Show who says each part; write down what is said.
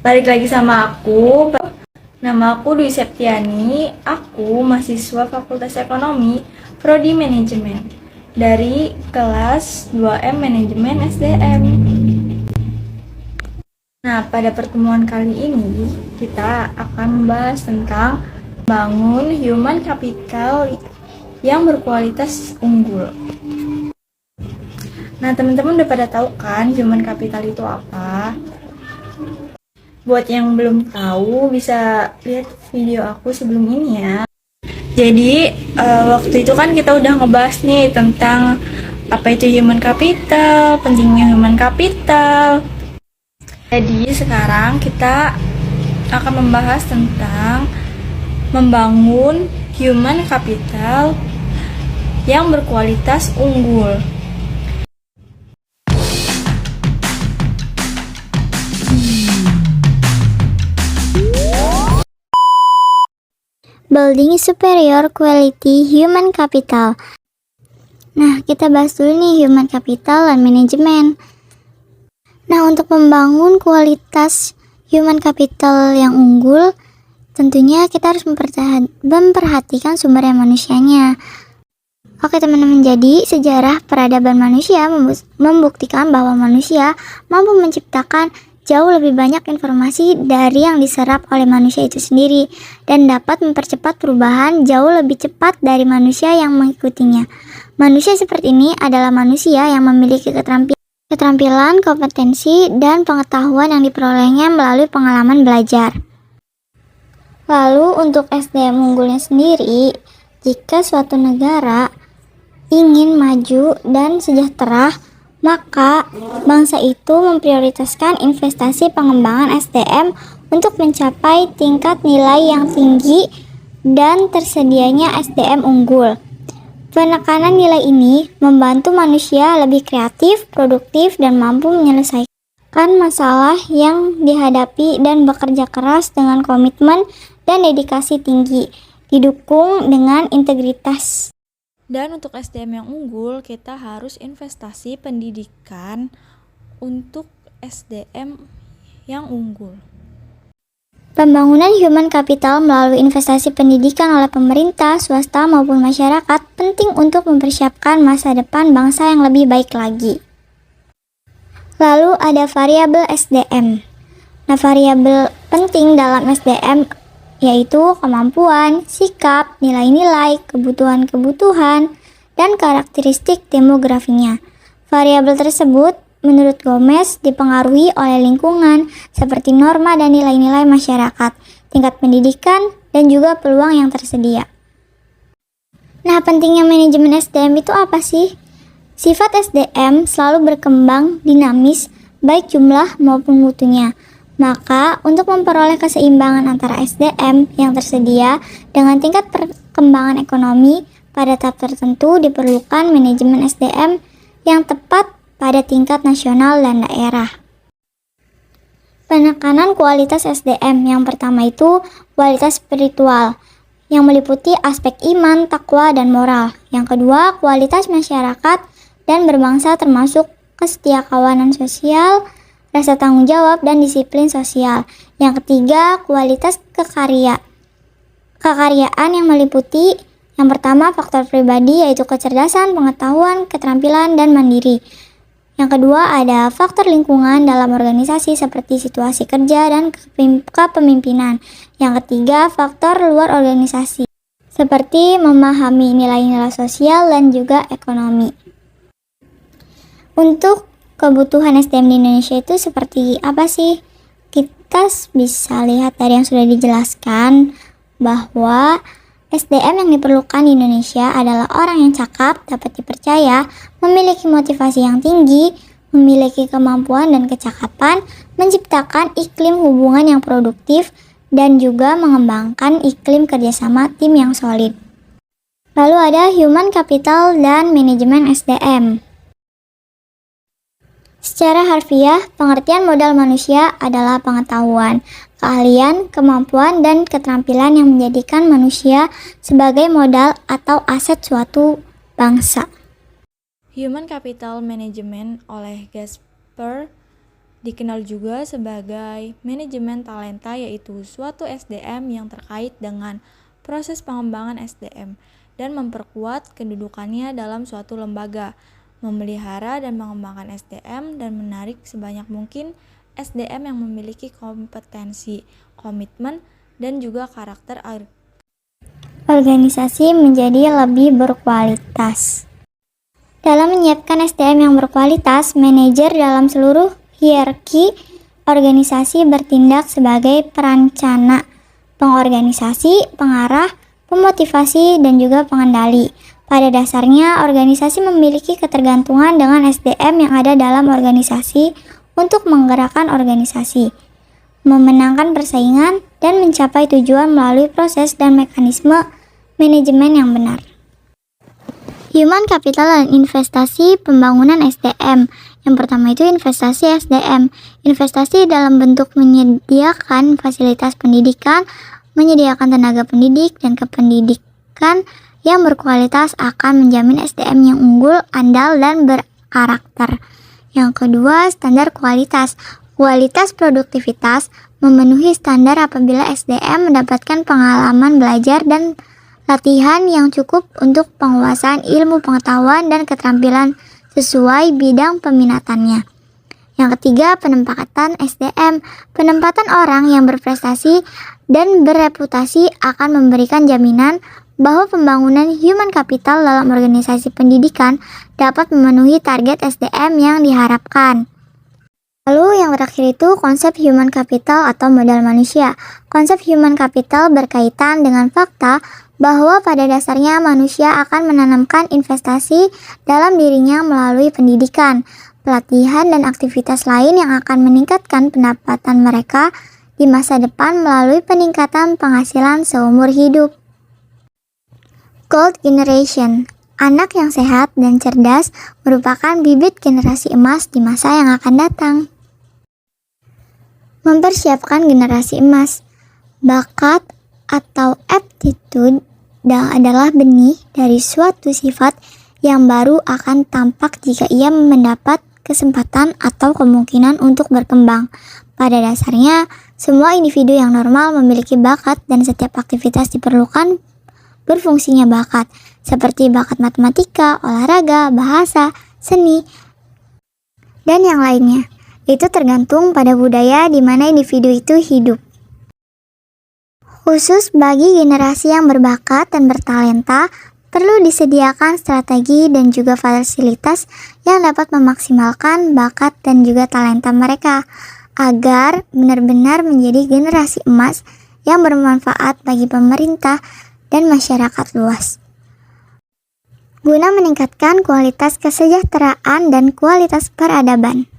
Speaker 1: Balik lagi sama aku. Nama aku Dwi Septiani. Aku mahasiswa Fakultas Ekonomi, Prodi Manajemen dari kelas 2M Manajemen SDM. Nah, pada pertemuan kali ini kita akan membahas tentang bangun human capital yang berkualitas unggul. Nah, teman-teman udah pada tahu kan human capital itu apa? Buat yang belum tahu bisa lihat video aku sebelum ini ya. Jadi waktu itu kan kita udah ngebahas nih tentang apa itu human capital, pentingnya human capital. Jadi sekarang kita akan membahas tentang membangun human capital yang berkualitas unggul.
Speaker 2: Building superior quality human capital. Nah, kita bahas dulu nih human capital dan manajemen. Nah, untuk membangun kualitas human capital yang unggul, tentunya kita harus memperhatikan sumber daya manusianya. Oke teman-teman, jadi sejarah peradaban manusia membuktikan bahwa manusia mampu menciptakan jauh lebih banyak informasi dari yang diserap oleh manusia itu sendiri dan dapat mempercepat perubahan jauh lebih cepat dari manusia yang mengikutinya. Manusia seperti ini adalah manusia yang memiliki keterampilan, kompetensi, dan pengetahuan yang diperolehnya melalui pengalaman belajar. Lalu untuk SDM unggulnya sendiri, jika suatu negara ingin maju dan sejahtera, maka bangsa itu memprioritaskan investasi pengembangan SDM untuk mencapai tingkat nilai yang tinggi dan tersedianya SDM unggul. Penekanan nilai ini membantu manusia lebih kreatif, produktif, dan mampu menyelesaikan masalah yang dihadapi dan bekerja keras dengan komitmen dan dedikasi tinggi, didukung dengan integritas.
Speaker 1: Dan untuk SDM yang unggul, kita harus investasi pendidikan untuk SDM yang unggul.
Speaker 2: Pembangunan human capital melalui investasi pendidikan oleh pemerintah, swasta, maupun masyarakat penting untuk mempersiapkan masa depan bangsa yang lebih baik lagi. Lalu ada variabel SDM. Nah, variabel penting dalam SDM yaitu kemampuan, sikap, nilai-nilai, kebutuhan-kebutuhan, dan karakteristik demografinya. Variabel tersebut menurut Gomez dipengaruhi oleh lingkungan seperti norma dan nilai-nilai masyarakat, tingkat pendidikan, dan juga peluang yang tersedia. Nah, pentingnya manajemen SDM itu apa sih? Sifat SDM selalu berkembang dinamis, baik jumlah maupun mutunya. Maka, untuk memperoleh keseimbangan antara SDM yang tersedia dengan tingkat perkembangan ekonomi pada tahap tertentu diperlukan manajemen SDM yang tepat pada tingkat nasional dan daerah. Penekanan kualitas SDM yang pertama itu kualitas spiritual, yang meliputi aspek iman, takwa, dan moral. Yang kedua, kualitas masyarakat dan berbangsa termasuk kesetiakawanan sosial, rasa tanggung jawab, dan disiplin sosial. Yang ketiga, kualitas kekaryaan yang meliputi yang pertama faktor pribadi yaitu kecerdasan, pengetahuan, keterampilan, dan mandiri. Yang kedua ada faktor lingkungan dalam organisasi seperti situasi kerja dan kepemimpinan. Yang ketiga faktor luar organisasi seperti memahami nilai-nilai sosial dan juga ekonomi. Untuk kebutuhan SDM di Indonesia itu seperti apa sih? Kita bisa lihat dari yang sudah dijelaskan bahwa SDM yang diperlukan di Indonesia adalah orang yang cakap, dapat dipercaya, memiliki motivasi yang tinggi, memiliki kemampuan dan kecakapan, menciptakan iklim hubungan yang produktif, dan juga mengembangkan iklim kerjasama tim yang solid. Lalu ada human capital dan manajemen SDM. Secara harfiah, pengertian modal manusia adalah pengetahuan, keahlian, kemampuan, dan keterampilan yang menjadikan manusia sebagai modal atau aset suatu bangsa.
Speaker 1: Human Capital Management oleh Gasper Dikenal juga sebagai manajemen talenta, yaitu suatu SDM yang terkait dengan proses pengembangan SDM dan memperkuat kedudukannya dalam suatu lembaga, memelihara dan mengembangkan SDM, dan menarik sebanyak mungkin SDM yang memiliki kompetensi, komitmen, dan juga karakter
Speaker 2: organisasi menjadi lebih berkualitas. Dalam menyiapkan SDM yang berkualitas, manajer dalam seluruh hierarki organisasi bertindak sebagai perencana, pengorganisasi, pengarah, pemotivasi, dan juga pengendali. Pada dasarnya, organisasi memiliki ketergantungan dengan SDM yang ada dalam organisasi untuk menggerakkan organisasi, memenangkan persaingan, dan mencapai tujuan melalui proses dan mekanisme manajemen yang benar. Human capital dan investasi pembangunan SDM. Yang pertama itu investasi SDM. Investasi dalam bentuk menyediakan fasilitas pendidikan, menyediakan tenaga pendidik dan kependidikan yang berkualitas akan menjamin SDM yang unggul, andal, dan berkarakter. Yang kedua, standar kualitas. Kualitas produktivitas memenuhi standar apabila SDM mendapatkan pengalaman belajar dan latihan yang cukup untuk penguasaan ilmu pengetahuan dan keterampilan sesuai bidang peminatannya. Yang ketiga, penempatan SDM. Penempatan orang yang berprestasi dan bereputasi akan memberikan jaminan bahwa pembangunan human capital dalam organisasi pendidikan dapat memenuhi target SDM yang diharapkan. Lalu yang terakhir itu konsep human capital atau modal manusia. Konsep human capital berkaitan dengan fakta bahwa pada dasarnya manusia akan menanamkan investasi dalam dirinya melalui pendidikan, pelatihan, dan aktivitas lain yang akan meningkatkan pendapatan mereka di masa depan melalui peningkatan penghasilan seumur hidup. Gold Generation. Anak yang sehat dan cerdas merupakan bibit generasi emas di masa yang akan datang. Mempersiapkan generasi emas. Bakat atau aptitude adalah benih dari suatu sifat yang baru akan tampak jika ia mendapat kesempatan atau kemungkinan untuk berkembang. Pada dasarnya, semua individu yang normal memiliki bakat dan setiap aktivitas diperlukan berfungsinya bakat, seperti bakat matematika, olahraga, bahasa, seni, dan yang lainnya. Itu tergantung pada budaya di mana individu itu hidup. Khusus bagi generasi yang berbakat dan bertalenta, perlu disediakan strategi dan juga fasilitas yang dapat memaksimalkan bakat dan juga talenta mereka, agar benar-benar menjadi generasi emas yang bermanfaat bagi pemerintah dan masyarakat luas. Guna meningkatkan kualitas kesejahteraan dan kualitas peradaban.